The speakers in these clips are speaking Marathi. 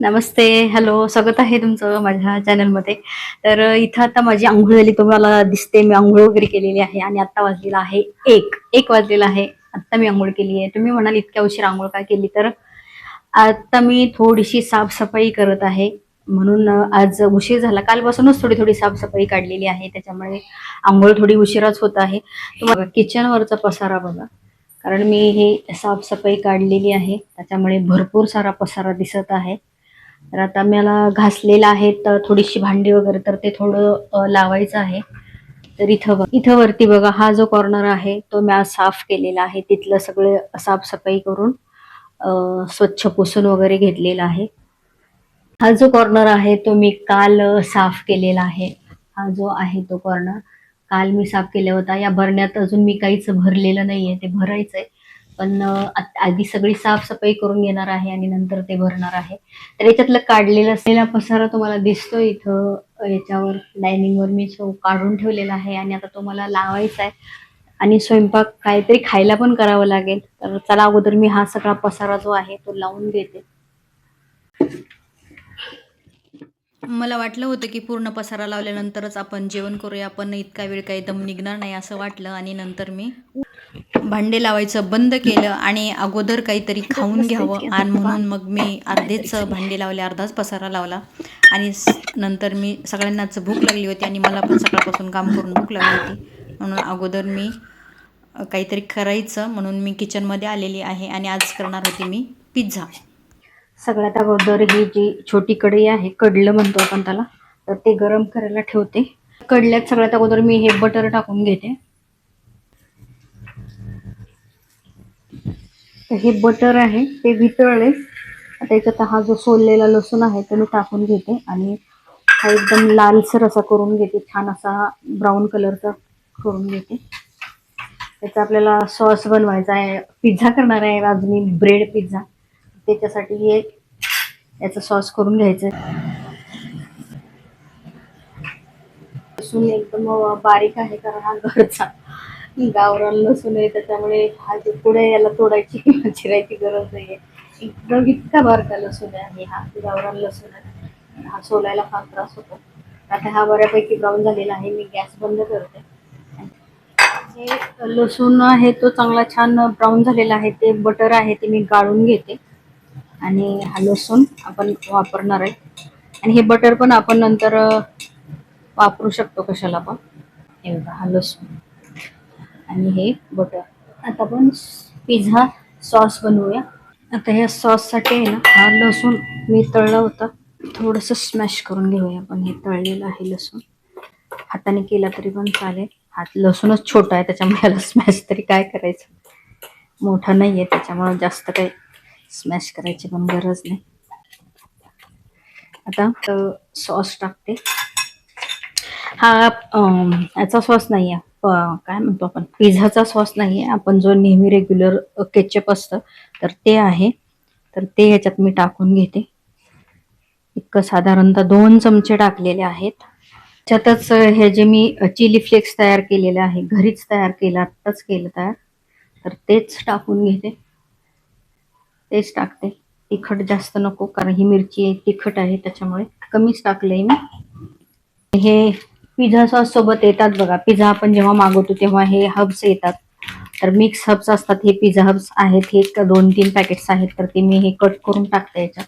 नमस्ते, हॅलो, स्वागत आहे तुमचं माझ्या चॅनलमध्ये. तर इथं आता माझी अंघोळ झाली, तुम्हाला दिसते मी अंघोळ वगैरे केलेली आहे आणि आता वाजलेला आहे 1 वाजलेला आहे. आता मी अंघोळ केली आहे. तुम्ही म्हणाल इतक्या उशीर अंघोळ का केली? तर आता मी थोडीशी साफसफाई करत आहे. म्हणून आज उशीर झाला. कालपासूनच थोडी-थोडी साफसफाई काढलेली आहे. त्याच्यामुळे अंघोळ थोडी उशिराच होत आहे. तुम्हाला किचनवरचा पसारा बघा. कारण मी हे साफसफाई काढलेली आहे. त्याच्यामुळे भरपूर सारा पसारा दिसत आहे. तर आता मला घासलेलं आहे, तर थोडीशी भांडी वगैरे तर ते थोडं लावायचं आहे. तर इथं वरती बघा, हा जो कॉर्नर आहे तो मी आज साफ केलेला आहे. तिथलं सगळं साफसफाई करून स्वच्छ पुसून वगैरे घेतलेला आहे. हा जो कॉर्नर आहे तो मी काल साफ केलेला आहे. हा जो आहे तो कॉर्नर काल मी साफ केला होता. या भरण्यात अजून मी काहीच भरलेलं नाहीये, ते भरायचंय. पण आधी सगळी साफसफाई करून घेणार आहे आणि नंतर ते भरणार आहे. तर याच्यातलं काढलेलं असलेला पसारा तुम्हाला दिसतोय इथं, याच्यावर डायनिंगवर मी तो काढून ठेवलेला आहे आणि आता तो मला लावायचा आहे आणि स्वयंपाक काहीतरी खायला पण करावं लागेल. तर चला, अगोदर मी हा सगळा पसारा जो आहे तो लावून घेते. मला वाटलं होतं की पूर्ण पसारा लावल्यानंतरच आपण जेवण करूया, पण इतका वेळ काही दम निघणार नाही असं वाटलं आणि नंतर मी भांडे लावायचं बंद केलं आणि अगोदर काहीतरी खाऊन घ्यावं आणि म्हणून मग मी अर्धेच भांडे लावले, अर्धाच पसारा लावला आणि नंतर मी सगळ्यांनाच भूक लागली होती आणि मला पण सकाळपासून काम करून भूक लागली होती. म्हणून अगोदर मी काहीतरी करायचं म्हणून मी किचनमध्ये आलेली आहे आणि आज करणार होती मी पिझ्झा. सगळ्यात अगोदर ही जी छोटी कढई आहे, कडलं म्हणतो आपण त्याला, तर ते गरम करायला ठेवते. कडल्यात सगळ्यात अगोदर मी हे बटर टाकून घेते. तर हे बटर आहे ते वितळले. त्याच्यात हा जो सोललेला लसूण आहे तो मी टाकून घेते आणि हा एकदम लालसर असा करून घेते, छान असा ब्राऊन कलरचा करून घेते. त्याचा आपल्याला सॉस बनवायचा आहे. पिझ्झा करणार आहे आज मी, ब्रेड पिझ्झा. त्याच्यासाठी हे याचा सॉस करून घ्यायचा. लसूण एकदम बारीक आहे, कारण हा घरचा गावरान लसूण आहे. त्याच्यामुळे हा पुढे याला तोडायची किंवा चिरायची गरज नाहीये. एकदम इतका बारका लसूण आहे हा, गावरान लसूण आहे. हा सोलायला फार त्रास होतो. आता हा बऱ्यापैकी ब्राऊन झालेला आहे. मी गॅस बंद करते. हे लसूण आहे तो चांगला छान ब्राऊन झालेला आहे. ते बटर आहे ते मी गाळून घेते आणि हा लसूण आपण वापरणार आहे. आणि हे बटर पण आपण नंतर वापरू शकतो कशाला पण. हे बघा, हा लसूण आणि हे बटर. आता आपण पिझ्झा सॉस बनवूया. आता ह्या सॉससाठी आहे ना, हा लसूण मी तळलं होतं, थोडंसं स्मॅश करून घेऊया आपण. हे तळलेलं आहे लसूण, हाताने केला तरी पण चालेल. हात लसूणच छोटा आहे त्याच्यामुळे याला स्मॅश तरी काय करायचं, मोठा नाही आहे त्याच्यामुळे जास्त काही स्मॅश करायची पण गरज नाही. आता सॉस टाकते. हा याचा सॉस नाही आहे, काय म्हणतो आपण, पिझ्झाचा सॉस नाही आहे. आपण जो नेहमी रेग्युलर केचप असतं तर ते आहे. तर ते ह्याच्यात मी टाकून घेते. इतकं साधारणतः 2 चमचे टाकलेले आहेत. त्यातच हे जे मी चिली फ्लेक्स तयार केलेले आहे, घरीच तयार केलं, आत्ताच केलं तयार, तर तेच टाकून घेते. तेच टाकते. तिखट जास्त नको, कारण ही मिरची तिखट आहे त्याच्यामुळे कमीच टाकलंय मी. हे पिझ्झा सॉस सोबत येतात बघा. पिझ्झा आपण जेव्हा मागवतो तेव्हा हे हब्स येतात. तर मिक्स हब्स असतात. हे पिझ्झा हब्स आहेत, हे 2-3 पॅकेट्स आहेत. तर ते मी हे कट करून टाकते याच्यात.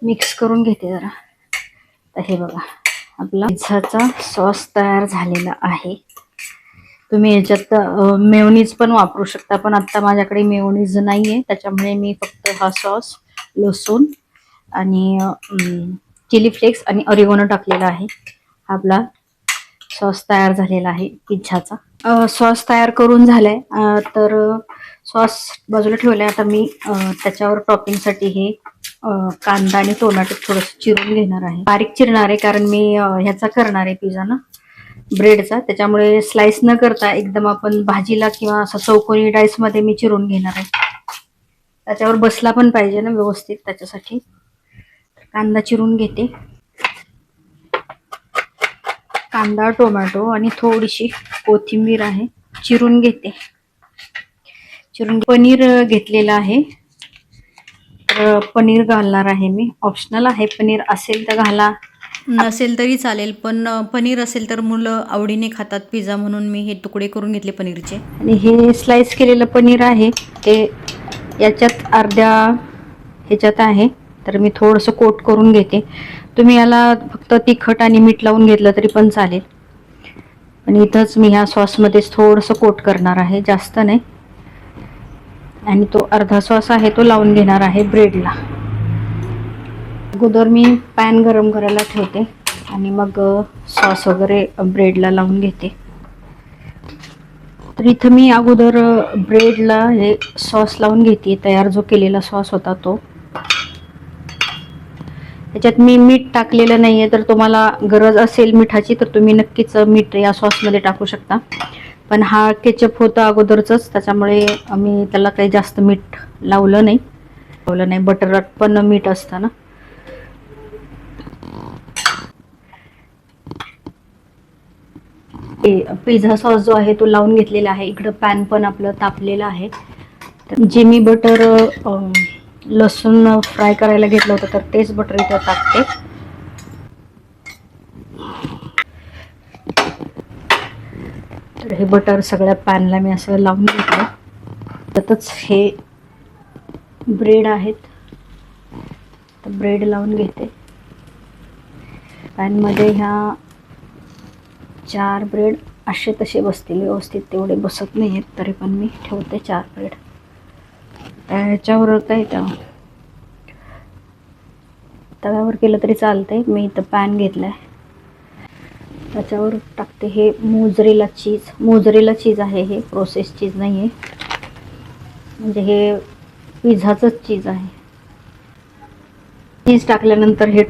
मिक्स करून घेते जरा. तर हे बघा, आपला पिझ्झाचा सॉस तयार झालेला आहे. तुम्ही याच्यात मेयोनीज पण वापरू शकता, पण आता माझ्याकडे मेयोनीज नाहीये त्याच्यामुळे मी फक्त हा सॉस, लसूण आणि चिली फ्लेक्स आणि ऑरिगॅनो टाकलेला आहे. आपला सॉस तयार झालेला आहे पिझ्झाचा. सॉस तयार करून झालाय. तर सॉस बाजूला ठेवलाय. आता मी त्याच्यावर टॉपिंगसाठी हे कांदा आणि टोमॅटो थोडंसं चिरून घेणार आहे. बारीक चिरणार आहे, कारण मी ह्याचा करणार आहे पिझ्झा ना, ब्रेडचा. त्याच्यामुळे स्लाइस न करता एकदम आपण भाजीला किंवा असं चौकोनी डाईस मध्ये मी चिरून घेणार आहे. त्याच्यावर बसला पण पाहिजे ना व्यवस्थित, त्याच्यासाठी कांदा चिरून घेते. कांदा, टोमॅटो आणि थोडीशी कोथिंबीर आहे. चिरून घेते. पनीर घेतलेलं आहे. तर पनीर घालणार आहे मी. ऑप्शनल आहे, पनीर असेल तर घाला, नसेल तरी चालेल, पण पनीर असेल तर मुलं आवडीने खातात पिझ्झा, म्हणून मी हे तुकडे करून घेतले पनीरचे. आणि हे स्लाइस केलेलं पनीर आहे ते याच्यात अर्ध्या ह्याच्यात आहे, तर मी थोडंसं कोट करून घेते. तुम्ही याला फक्त तिखट आणि मीठ लावून घेतलं तरी पण चालेल, पण इथंच मी ह्या सॉसमध्येच थोडंसं कोट करणार आहे, जास्त नाही. आणि तो अर्धा सॉस आहे तो लावून घेणार आहे ब्रेडला. अगोदर मी पॅन गरम करायला ठेवते आणि मग सॉस वगैरे ब्रेडला लावून घेते. तर इथं मी अगोदर ब्रेडला हे सॉस लावून घेते, तयार जो केलेला सॉस होता तो. त्याच्यात मी मीठ टाकलेलं नाही आहे, तर तुम्हाला गरज असेल मिठाची तर तुम्ही नक्कीच मीठ या सॉसमध्ये टाकू शकता. पण हा केचप होता अगोदरच, त्याच्यामुळे मी त्याला काही जास्त मीठ लावलं नाही. बटरात पण मीठ असतं ना. पिझ्झा सॉस जो आहे तो लावून घेतलेला आहे. इकडं पॅन पण आपलं तापलेलं आहे. तर जे मी बटर लसूण फ्राय करायला घेतलं होतं तर तेच बटर इथं टाकते. तर हे बटर सगळ्या पॅनला मी असं लावून घेतलं. त्यातच हे ब्रेड आहेत, तर ब्रेड लावून घेते पॅनमध्ये. ह्या 4 ब्रेड असे तसे बसतील व्यवस्थित, तेवढे बसत नाही आहेत तरी पण मी ठेवते 4 ब्रेड. त्याच्यावर काय तव्यावर केलं तरी चालतंय. मी इथं पॅन घेतलाय, त्याच्यावर टाकते हे मोझरेला चीज आहे. हे प्रोसेस चीज नाही आहे, म्हणजे हे पिझ्झाचंच चीज आहे. चीज टाकल्यानंतर हे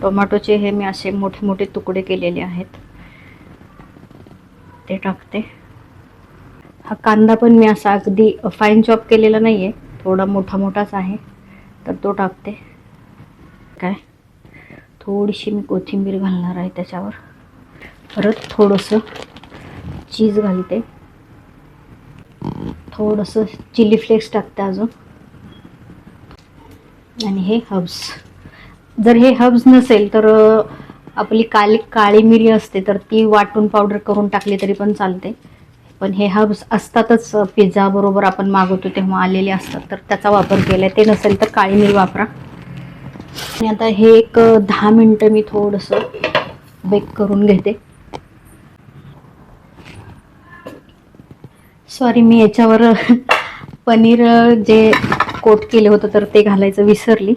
टोमॅटोचे हे मी असे मोठे मोठे तुकडे केलेले आहेत ते टाकते. हा कांदा पण मी असा अगदी फाईन चॉप केलेला नाही आहे, थोडा मोठाच आहे, तर तो टाकते. थोडीशी मी कोथिंबीर घालणार आहे त्याच्यावर. परत थोडंसं चीज घालते, थोडंसं चिली फ्लेक्स टाकते अजून. आणि हे हब्स, जर हे हब्स नसेल तर आपली काळी मिरी असते तर ती वाटून पावडर करून टाकली तरी पण चालते. पण हे हब्स असतातच पिझ्झा बरोबर आपण मागवतो तेव्हा आलेले असतात, तर त्याचा वापर केलाय. ते नसेल तर काळी मिरी वापरा. आणि आता हे एक 10 मिनिटं मी थोडंसं बेक करून घेते. सॉरी, मी याच्यावर पनीर जे कोट केलं होतं तर ते घालायचं विसरली.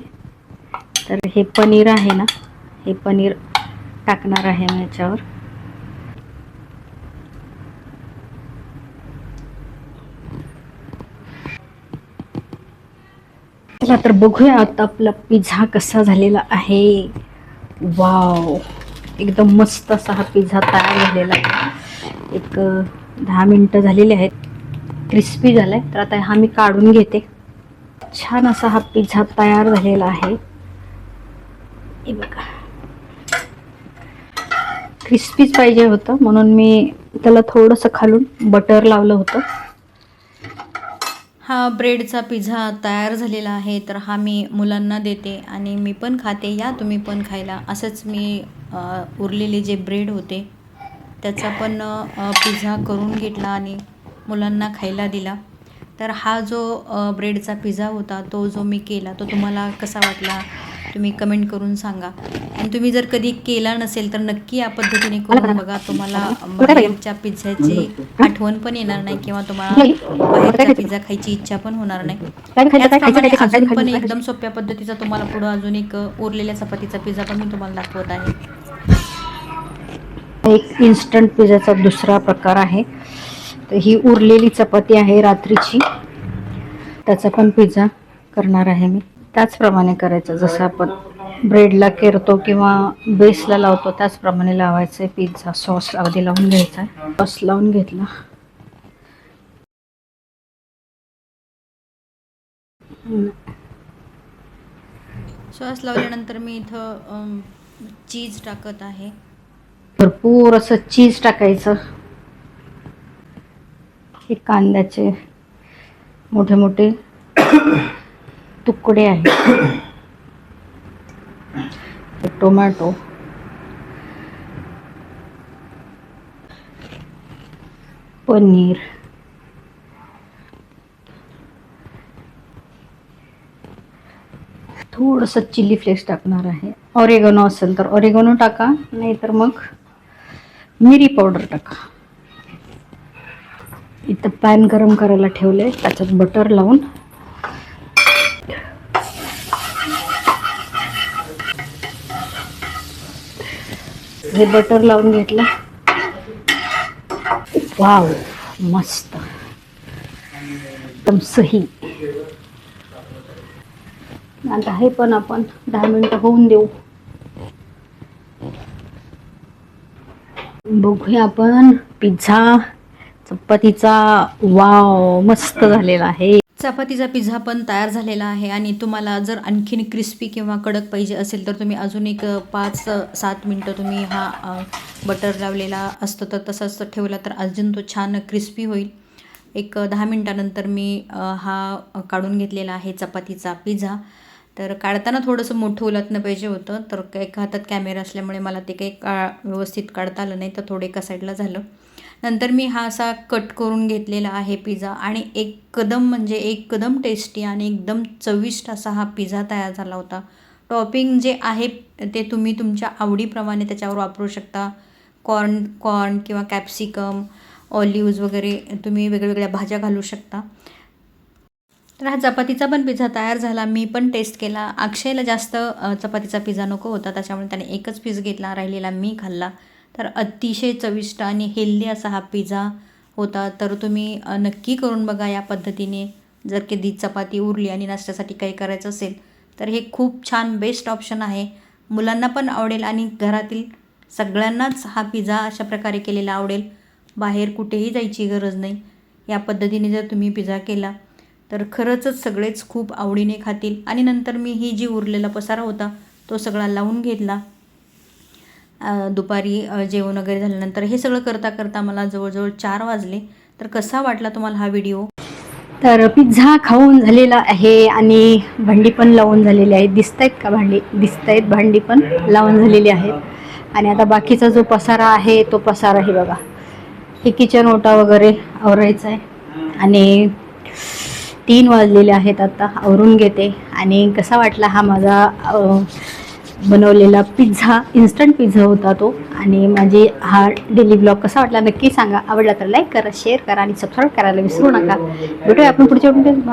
तर हे पनीर आहे ना, हे पनीर टाकणार आहे मी याच्यावर. चला तर बघूया आता आपला पिझ्झा कसा झालेला आहे. वाव, एकदम मस्त असा हा पिझ्झा तयार झालेला आहे. एक 10 मिनिटं झालेली आहेत, क्रिस्पी झालाय. तर आता हा मी काढून घेते. छान असा हा पिझ्झा तयार झालेला आहे. हे बघा, क्रिस्पीच पाहिजे होतं म्हणून मी त्याला थोडंसं खालून बटर लावलं होतं. हा ब्रेडचा पिझ्झा तयार झालेला आहे, तर हा मी मुलांना देते आणि मी पण खाते. या तुम्ही पण खायला. असंच मी उरलेले जे ब्रेड होते त्याचा पण पिझ्झा करून घेतला आणि मुलांना खायला दिला. तर हा जो ब्रेडचा पिझ्झा होता तो जो मी केला तो तुम्हाला कसा वाटला तुम्ही कमेंट करून सांगा. आणि तुम्ही जर कधी केला नसेल तर नक्की या पद्धतीने करून बघा. तुम्हाला बाहेरच्या पिझ्झ्याची आठवण पण येणार नाही किंवा तुम्हाला बाहेरचा पिझ्झा खायची इच्छा पण होणार नाही. त्याचप्रमाणे अजून पण एकदम सोप्या पद्धतीचा तुम्हाला पुढं अजून एक उरलेल्या चपातीचा पिझ्झा पण मी तुम्हाला दाखवत आहे. एक इन्स्टंट पिझ्झाचा दुसरा प्रकार आहे. तर ही उरलेली चपाती आहे रात्रीची, त्याचा पण पिझ्झा करणार आहे मी. त्याचप्रमाणे करायचं जसं आपण ब्रेडला करतो किंवा बेसला लावतो त्याचप्रमाणे लावायचं आहे. पिझ्झा सॉस आधी लावून घ्यायचा आहे. सॉस लावून घेतला. सॉस लावल्यानंतर मी इथं चीज टाकत आहे. भरपूर असं चीज टाकायचं. हे कांद्याचे मोठे मोठे तुकडे आहेत. टोमॅटो, पनीर, थोडंसं चिली फ्लेक्स टाकणार आहे. ऑरेगनो असेल तर ऑरेगनो टाका, नाहीतर मग मिरी पावडर टाका. इथं पॅन गरम करायला ठेवले, त्याच्यात बटर लावून हे बटर लावून घेतलं. वाव, मस्त, एकदम सही. आता हे पण आपण 10 मिनिटं होऊन देऊ. बघूया आपण पिझ्झा चपातीचा. वाव, मस्त झालेला आहे. चपातीचा पिझ्झा पण तयार झालेला आहे. आणि तुम्हाला जर आणखीन क्रिस्पी किंवा कडक पाहिजे असेल तर तुम्ही अजून एक 5-7 मिनटं तुम्ही हा बटर लावलेला असतो तर तसंच ठेवला तर अजून तो छान क्रिस्पी होईल. एक 10 मिनटानंतर मी हा काढून घेतलेला आहे चपातीचा पिझ्झा. तर काढताना थोडंसं मोठं उलटणं पाहिजे होतं, तर एका हातात कॅमेरा असल्यामुळे मला ते काही व्यवस्थित काढता आलं नाही, तर थोडं एका साईडला झालं. नंतर मी हा असा कट करून घेतलेला आहे पिझ्झा. आणि एकदम टेस्टी आणि एकदम चविष्ट असा हा पिझ्झा तयार झाला होता. टॉपिंग जे आहे ते तुम्ही तुमच्या आवडीप्रमाणे त्याच्यावर वापरू शकता. कॉर्न किंवा कॅप्सिकम, ऑलिव्ज वगैरे तुम्ही वेगवेगळ्या भाज्या घालू शकता. तर हा चपातीचा पण पिझ्झा तयार झाला. मी पण टेस्ट केला. अक्षयला जास्त चपातीचा पिझ्झा नको होता, त्याच्यामुळे त्याने एकच पीस घेतला, राहिलेला मी खाल्ला. तर अतिशय चविष्ट आणि हेल्दी असा हा पिझ्झा होता. तर तुम्ही नक्की करून बघा या पद्धतीने. जर कधी चपाती उरली आणि नाश्त्यासाठी काही करायचं असेल तर हे खूप छान बेस्ट ऑप्शन आहे. मुलांना पण आवडेल आणि घरातील सगळ्यांनाच हा पिझ्झा अशा प्रकारे केलेला आवडेल. बाहेर कुठेही जायची गरज नाही. या पद्धतीने जर तुम्ही पिझ्झा केला तर खरंच सगळेच खूप आवडीने खातील. आणि नंतर मी ही जी उरलेला पसारा होता तो सगळा लावून घेतला. दुपारी जेवण वगैरे झाल्यानंतर हे सगळं करता करता मला जवळजवळ 4 वाजले. तर कसा वाटला तुम्हाला हा व्हिडिओ? तर पिझ्झा खाऊन झालेला आहे आणि भांडी पण लावून झालेली आहे. दिसतायत का भांडी? दिसतायत, भांडी पण लावून झालेली आहेत. आणि आता बाकीचा जो पसारा आहे तो पसारा हे बघा, हे किचन ओटा वगैरे आवरायचा आहे. आणि 3 वाजलेले आहेत. आता आवरून घेते. आणि कसा वाटला हा माझा बनवलेला पिझ्झा, इन्स्टंट पिझ्झा होता तो. आणि माझी हा डेली ब्लॉग कसा वाटला नक्की सांगा. आवडला तर लाईक करा, शेअर करा आणि सबस्क्राईब करायला विसरू नका. भेटूया आपण पुढच्या व्हिडिओमध्ये.